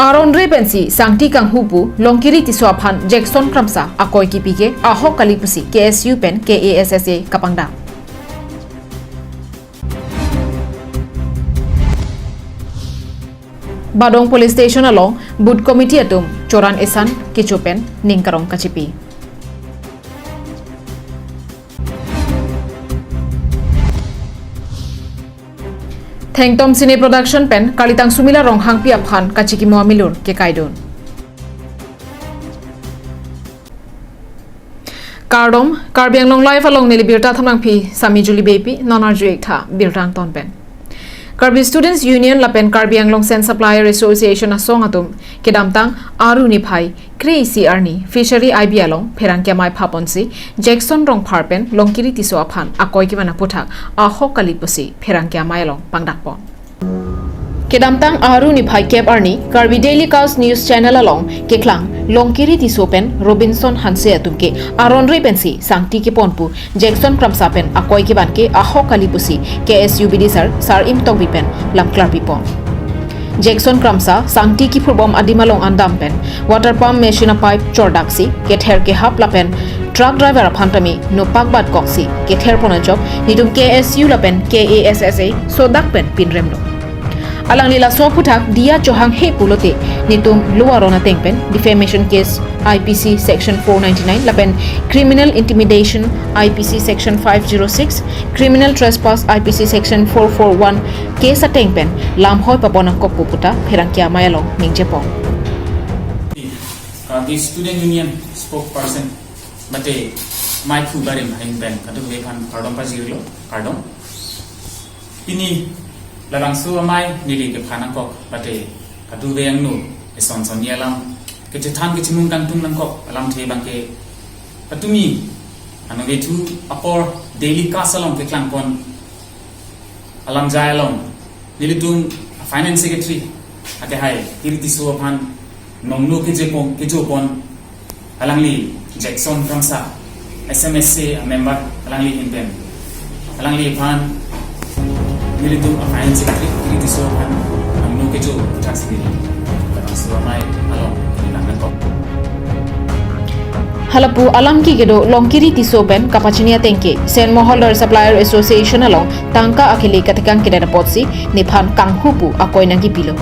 Aron repensi sangti kang hupu longkiri ti suaphan Jackson Kramsa akoy kipike ahok kalipusi KSU pen KASSA kapangda. Badong Police Station along Bud Committee atum Choran Esan Kichupen Ningkarong Kachipi. Thengtom Cine Production pen Kalitang Sumila Rong Hangpi Aphan Kachiki Moamilur ke Kaidon. Kardom Karbiang Long Life along Nili Birta Thamang Pi Sami Juli Baby Nonarju Ekta Birtang Ton pen. Karbi Students Union Lapen Karbiang Long Sen Supplier Association Asong Atum Kedamtang Aru Niphai Crazy Arni Fishery IB along Perang Kiamai Paponsi Jackson Rong Parpen Longkiri Tiso Aphan Akoy Kimana Putak Ahok Kalipusi Perang Kiamai along Pangdakpon. Kedamtang Aru Niphai Kep Arni Karbi Daily Cows News Channel along Keklang Longkiri Tisopen Robinson Hanse Atumke Aron Repensi Sangti Ke Ponpu Jackson Kramsapen Akoy Kibanke Ahok Kalipusi KSU Bidisar Sar Im Togbipen Lam Klarpipon. Jackson Kramsa Sangti Ki Purbom Adimalong Andampen Water Pump Machine Pipe Chordaksi Kether Ke Hap Lapen Truck Driver Apantami No Pakbat Koksi Kether Ponajok Nidum KSU Lapen KASSA Sodakpen Pinremno. Alang nila so putak dia johang he pulote nitum luarona tengpen defamation case IPC section 499 lapen criminal intimidation IPC section 506 criminal trespass IPC section 441 case tengpen lam hoy paponang koppu puta pherangkia mayalong ningjepong. The student union spokesperson bate mai khu barim hain pen kadu vekan pardon pajirlo pardon ini larang su amai nili ke phanangkok bate kadu veyang nu eson son yalam ke jethan ke chimun kan tung nangkok alam the bangke atumi anove thu apor daily kasalong ke klangpon alam jailong nili tung finance secretary ate hai kirti su aphan nonglu ke jepong ke jopon alangli Jackson Kramsa SMSA member alangli hinten alangli phan Militum Afan Secretary Kiriti Sohan Amno Kejo Taxi Kadang Suramai Along Kinangan Kok Halapu alam ki gedo longkiri tisopen kapachinia tengke Sen Moholder Supplier Association along tangka akhili katikang kedana potsi niphan kanghupu akoy nangi pilo.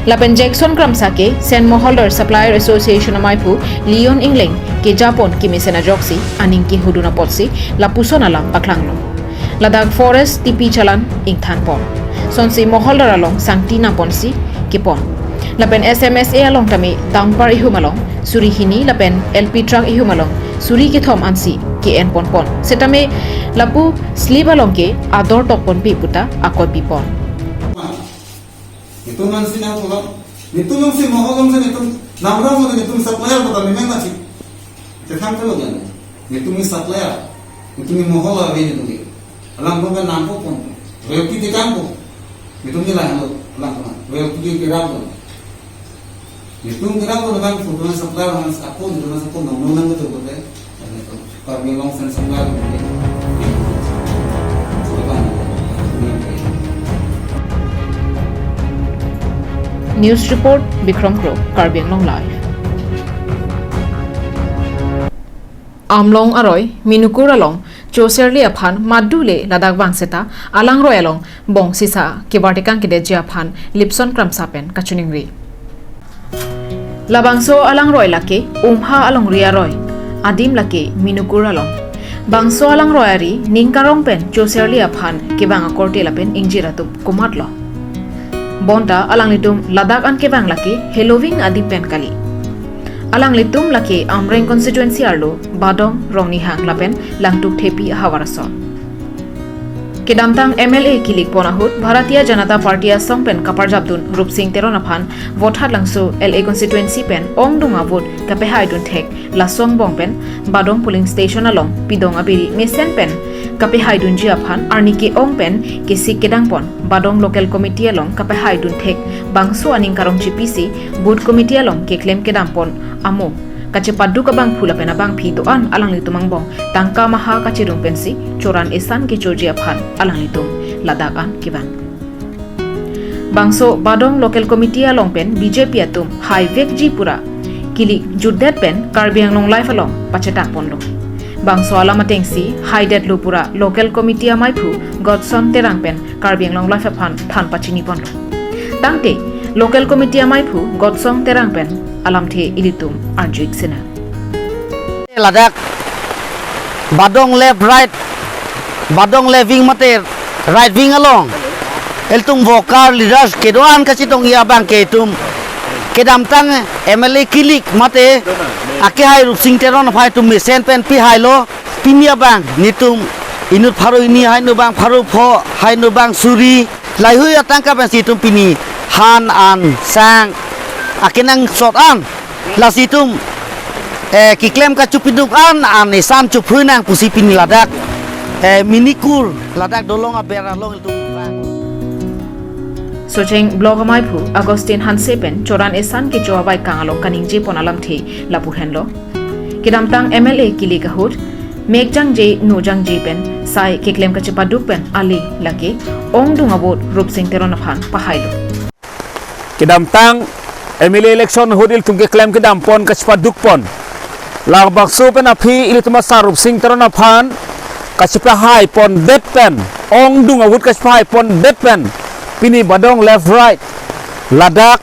Lapen Jackson Kramsa ke Sen Moholder Supplier Association amaipu Leon Ingling ke Japon kimisena joksi aning ki huduna potsi lapuson alam paklangno. Ladakh Forest TP Chalan Ingthan Pon. Sonsi Moholder along Sangtina Ponsi Kipon. Lapen SMSA along Tami Tangpar Ihumalong Surihini Lapen LP Truck Ihumalong Suri Kithom Ansi KN Pon Pon. Setame Lapu Sleep along ke Ador Tokpon Piputa Akoy Pipon. Itu nanti nak pulang. Itu nanti Moholong se itu namra mo itu supplier betul memang nasi. Terkam tu kan. Itu mi supplier. Itu mi Moholor ini tu. Alam ko naam ko pon royalty de kam ko nitum nila halo alam ko royalty de ram ko nitum gram ko naman ko na supplier man sa ako nitum sa ko nang nang to ko te par mi long sen supplier News report Bikram Kro Karbiang Long Live. Amlong Aroy Minukur along Joserli aphan madule Ladakh bangseta alang royalong bong sisa kibartikang kide japhan Lipson Kramsapen kachuningri. Labangso alang roy lake umha along ria roy adim lake Minukur along. Bangso alang royari ningkarong pen Joserli aphan kibang akorte lapen ingjiratup kumatlo. Bonta alang litum Ladakh an kibang lake Halloween adim pen kali. Alang litum laki Amreng constituency arlo Badong Rongni hang lapen langtuk thepi hawarason. Kedamtang MLA kilik ponahut Bharatiya Janata Party asong pen kapar jabdun Rup Singh Teronaphan votat langsu LA constituency pen ong dunga vote kapehai dun thek lasong bong pen Badong polling station along Pidong Abiri mesen pen kapehai dun jiaphan arnike ong pen kesik kedangpon Badong local committee along kapehai dun thek bangsu aning karong GPC board committee along ke claim kedampon amo kache paddu ka bang phula pena bang phi doan alang litumang bong tangka maha kache rung pensi choran esan ke choji aphan alang litum Ladakh an kibang bangso badong local committee along pen BJP atum high vek ji pura kili juddet pen Karbi Anglong life along pachetak ponlo bangso alamateng si high det lupura local committee amai phu godson terang pen Karbi Anglong life phan pachini ponlo tangte local committee amai phu godsong terang pen alam the ilitum arjuik sena Ladak badong left right badong left wing mate right wing along eltung vocal leaders kedoan kasitong ia bang ketum kedam tang MLA kilik mate ake hai rup sing teron phai tum sen pen pi hai lo pinia bang nitum inut pharo ini hai no bang pharo pho hai no bang suri lai hui atang ka ban situm pini han an sang akenang sot an la situm kiklem ka cupiduk an isan cuphu nang pusi pini ladak minikur ladak dolong abera long itu Socheng blog amai phu Agustin Hansepen choran esan ke joabai kangalong kaning je ponalam the lapu henlo kidam tang MLA kili kahut megjang je nojang je pen sai kiklem ka chupaduk pen ali lake ong dungabot rup sing teron phan pahailo Kidam tang MLA election hodil tungke claim kidam pon kaspa dukpon lag bakso pen api ilituma sarup sing terona phan kaspa hai pon bet pen ong dung awut kaspa hai pon bet pen pini badong left right ladak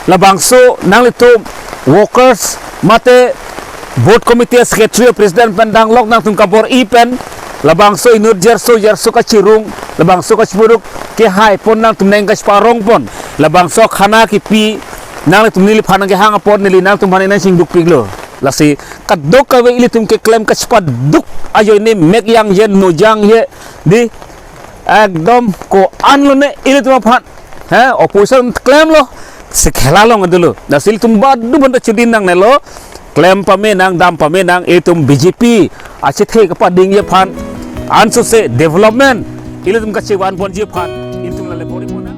labangso nang litum workers mate board committee secretary president pendang lok nang tum kabor ipen labangso inur jerso kachirung labangso kachburuk ke hai pon nang tum neng kaspa rong pon labangso khana ki pi nang tum nili phana ke hang pon nili nang tum phane nang sing duk piglo lasi kadok ka ili tum ke claim kaspa duk ayo ni mek yang yen no jang ye di ekdom ko anlo ne ili tum phan opposition claim lo se khela long adulu dasil tum badu banda chudin nang ne lo claim pame nang dam pame nang itum BJP ache the ka pading ye phan ansu se development ili tum ka chewan pon je phan intum la le pori pona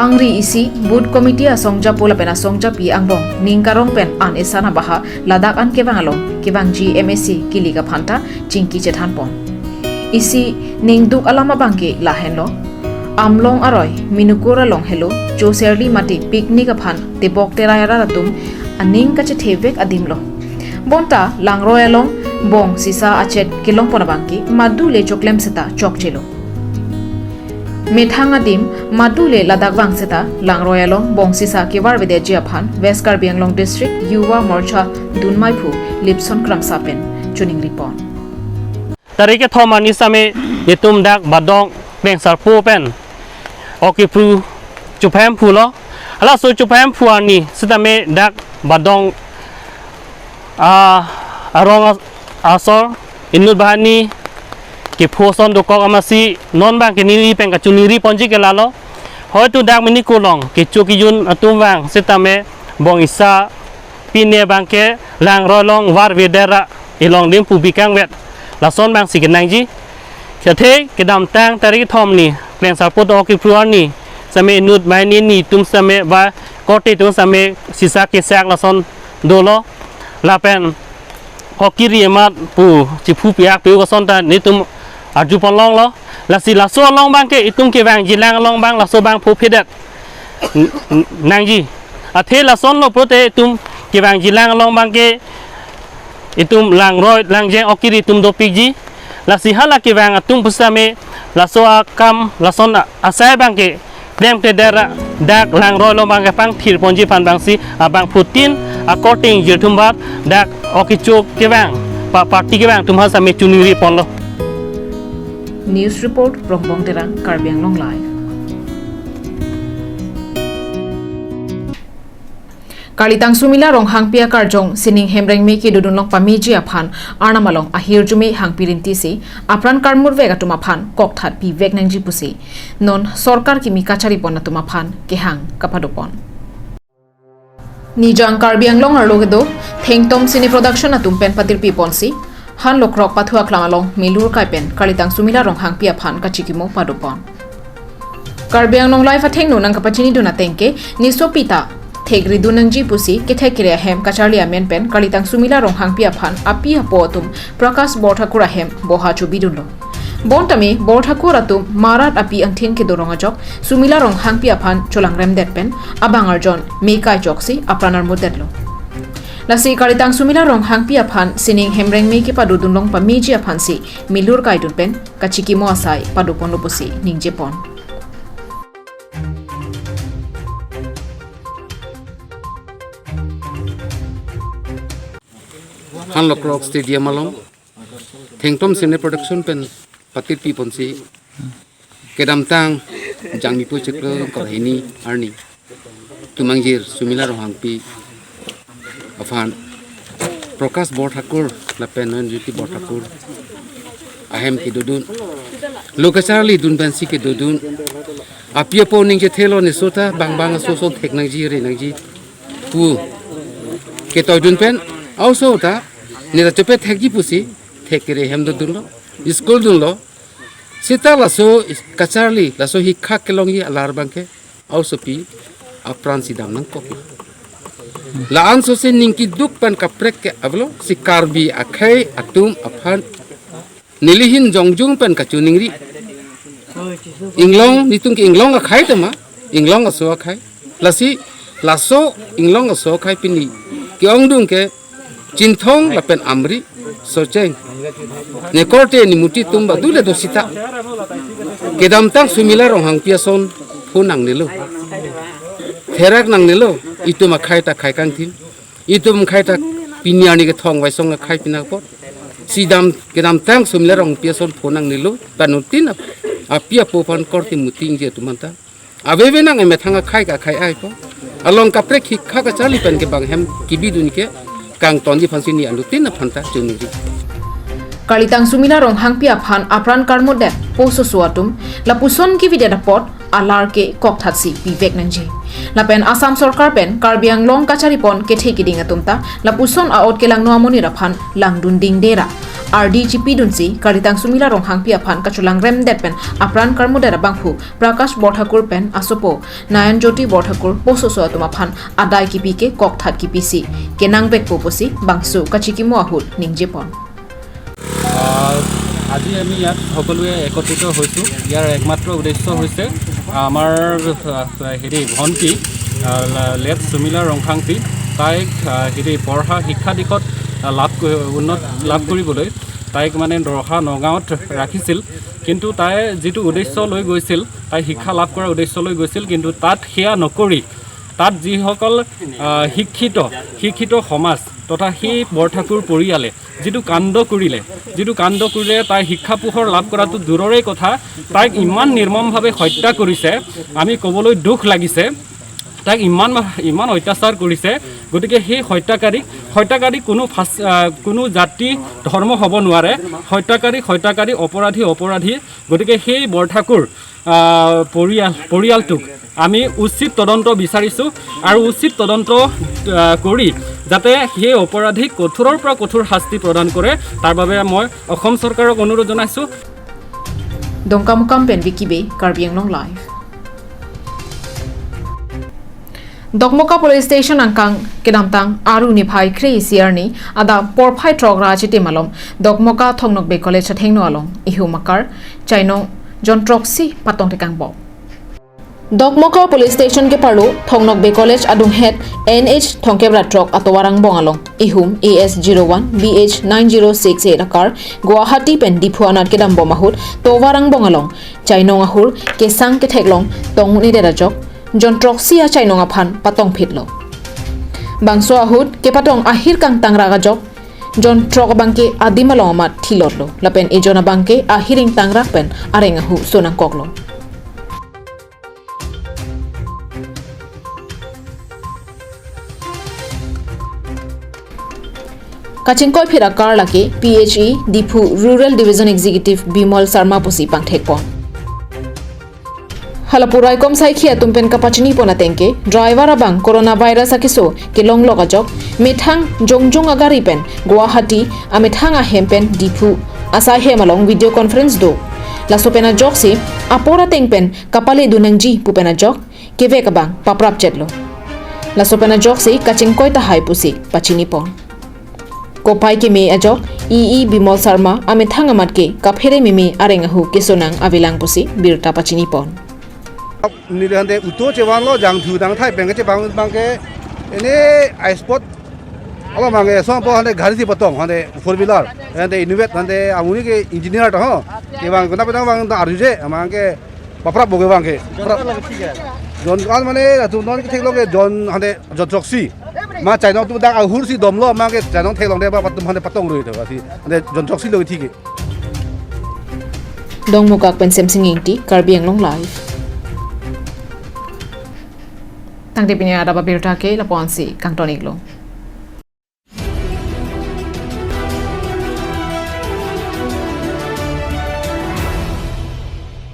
Angri isi board committee asongja pola pena songja pi angbong ningkarong pen an esana baha ladak an kebang along kebang GMSC kiliga phanta chingki chethan pon isi ningduk alama bangke lahen lo amlong aroi minukura long hello joserli mati picnic aphan tebok terayara ratum aning ka che thevek adim lo bonta langroy along bong sisa achet kilong pona bangki madu le choklem seta chok chelo Methanga dim madule ladak wangseta langroy along bong sisa kebar bede jiaphan West Karbi Anglong district yuwa morcha dunmaipu lipson kramsapen chuning ripon Tarike thomani same yetum dak badong beng sarpu pen okipru chuphem phulo ala so chuphem phuani sitame dak badong arong asor inut bahani ke phoson dokok amasi non bang ke niri pen ka chuniri ponji ke lalo hoitu dak mini kolong ke chukiyun atum wang sitame bong isa pine bang ke lang rolong war vedera ilong dim pubikang wet la son bang sikin nang ji khathe kedam tang tari thom ni pleng sarpo do ki pruan ni same nut mai ni tum same ba kote tum same sisa ke sak la son dolo la pen hokiri mat pu chi phu piak pe ko son ta ni tum arju pon long lo la si la so long bang ke itum ke bang ji lang long bang la so bang phu phedat nang ji a the la son lo prote tum ke bang ji lang long bang ke itum lang roy lang jeng okiri tum do pigi la si hala ki wang atum pusame la so akam la son asai bang ke dem te dera dak lang roy lo bang ke pang thir ponji pan bang si abang putin according jirthum bat dak okichuk ke wang pa party ke wang tum ha same chuniri pon lo News report from Bongterang Karbi Anglong live Kalitang sumila rong hangpia karjong sining hemreng me ki dudunlong pamiji aphan arnamalong ahir jume hangpirinti si apran karmur vega tuma phan kokthat pi vek nangji pusi non sarkar ki mi kachari pon tuma phan ke hang kapadopon Nijang Karbi Anglong arlogedo thengtom sini production atum pen patir pi ponsi han lokrok pathua klamalong milur kaipen kalitang sumila rong hangpia phan kachikimo padopon Karbi Anglong life athengno nang kapachini duna tengke nisopita Thegri dunangji pusi kethekire hem kacharlia menpen kalitang sumila rong hangpia phan api apotum Prakash Borthakura hem boha chu bidunlo Bon tami bor thakur atum marat api angthin ke dorong ajok sumila rong hangpi aphan cholang rem detpen abang arjon mekai joksi apranar modetlo. Lasi karitang sumila rong hangpi aphan sining hemreng me ke padu dunlong pa meji aphan si milur kai dunpen kachiki mo asai padu pon loposi ningje pon. Hanlock Rock Stadium along Thengtom Cine Production pen patit pi ponsi kedam tang jangmi pu cheklo korhini arni tumangjir sumila rohang pi afan Prokas Bor Thakur la penon juti Bor Thakur ahem ki dudun lokacharli dun bansi ki dudun apia po ning je thelo ni sota bang bang so so theknang ji re nang ji pu ke toy dun pen also ta ni da chope thekji pusi thekire hem dudun lo school dun lo sita laso kacharli laso hikha kelongi alar bangke also pi apran sidam nang kopi la an so se ningki duk pan kaprek ke avlo si karbi akhai atum aphan nilihin jongjung pan kachuningri inglong nitung ki inglong akhai tama inglong aso akhai lasi laso inglong aso khai pini ki ongdung ke chinthong la pen amri socheng ne korte ni muti tumba dule dosita kedam tang sumila rohang piason phunang nilo therak nang nilo itum khai ta khai kang thim itum khai ta pinyani ke thong wai song khai pinak pot sidam kedam tang sumila rong piason phunang nilo tanutin apia popon korti muting je tumanta aveve nang me thanga khai ka khai ai po along kapre khikha ka chali pen ke bang hem kibidun ke kang tonji phansini anutin na phanta chunuri Kalitang sumila rong hangpi aphan apran karmo de poso suatum lapuson ki vidya pot alar ke kok thatsi bivek nanji lapen Assam sarkar pen karbiang long kachari pon ke theki ding atumta lapuson aot ke lang noamoni raphan langdun ding dera RDGP dunsi kalitang sumila rong hangpi aphan kachulang rem det pen apran karmo de bangphu Prakash Borthakur pen asopo Nayan Jyoti Borthakur poso suatum aphan adai ki pi ke kok that ki pisi kenang bek poposi bangsu kachiki mo ahul ningje pon আজি আমি ইয়াত সকলোৱে একত্ৰিত হৈছোঁ ইয়াৰ একমাত্ৰ উদ্দেশ্য হৈছে আমাৰ হেৰি ভণ্টি লেট সুমিলা ৰংখাংটি তাইক হেৰি পঢ়া শিক্ষা দিশত উন্নত লাভ কৰিবলৈ তাইক মানে দৰহা নগাঁৱত ৰাখিছিল কিন্তু তাই যিটো উদ্দেশ্য লৈ গৈছিল তাই শিক্ষা লাভ কৰাৰ উদ্দেশ্য লৈ গৈছিল কিন্তু তাত সেয়া নকৰি তাত যিসকল শিক্ষিত সমাজ তথা সেই বৰঠাকুৰ পৰিয়ালে যিটো কাণ্ড কৰিলে তাই শিক্ষা পোহৰ লাভ কৰাটো দূৰৰে কথা তাইক ইমান নিৰ্মমভাৱে হত্যা কৰিছে আমি ক'বলৈ দুখ লাগিছে তাইক ইমান অত্যাচাৰ কৰিছে গতিকে সেই হত্যাকাৰী কোনো জাতি ধৰ্ম হ'ব নোৱাৰে হত্যাকাৰী অপৰাধী গতিকে সেই বৰঠাকুৰ পৰিয়ালটোক আমি উচিত তদন্ত বিচাৰিছোঁ আৰু উচিত তদন্ত কৰি যাতে সেই অপৰাধীক কঠোৰৰ পৰা কঠোৰ শাস্তি প্ৰদান কৰে তাৰ বাবে মই অসম চৰকাৰক অনুৰোধ জনাইছোঁ Dongkamukam pen wikibe Karbiang Long Live Dokmoka Police Station angkang kedamtang aru ni phai krei siarni ada porphai trogra chite malom Dokmoka Thongnok Be College chathengno along ihu makar chaino jontroksi patong tekang bo Dokmoka Police Station ke parlo Thongnok Be College adung head NH Thongkebra Trok atwarang bongalong ihum AS01 BH9068 akar Guwahati pen dipu anat kedam bomahut towarang bongalong chainong ahur ke sang ke theklong tong ni derajok jontroksi a chainong aphan patong phitlo bangso ahut ke patong ahir kang tangra gajok jon trok bangke adimalong amat thilotlo lapen ejona bangke ahiring tangra pen areng ahu sonang koklo Kachingkoi phira kar lake PHE Dipu Rural Division Executive Bimal Sarma Pusi pangthekpon Halapurai kom saikhia tumpen kapachini pona tengke driver abang coronavirus akiso ke long logajok methang jongjong agari pen Guwahati amethang a hempen Dipu asa hemalong video conference do lasopena jok se apora tengpen kapale dunangji pupena jok keve kabang paprap chetlo lasopena jok se kachingkoi ta hai pusi pachini pon Kopai ke me ajok EE Bimol Sharma ame thangamat ke kaphere mimi arengahu kisonang abilang pusi birta pachini pon. Ni hande uto chewan lo jang thu dang thai peng che bang ke ini ice spot ala mangi so po hande gari si potong hande 4-wheeler hande innovate hande amuni ke engineer to ho ke bang kona pedang bang ta aruje amangke bapra boge bang ke jon kan mane tu non ke thek lo ke jon hande jotroksi ma chai no tu dang ahur si dom lo amangke chai no thek long de ba patum hande patong roi to si hande jon troksi lo thi ke Dong mukak pen sem singing ti Karbi Anglong live. Tang de pinya Adap Abirta ke lapon si kang tonik lo.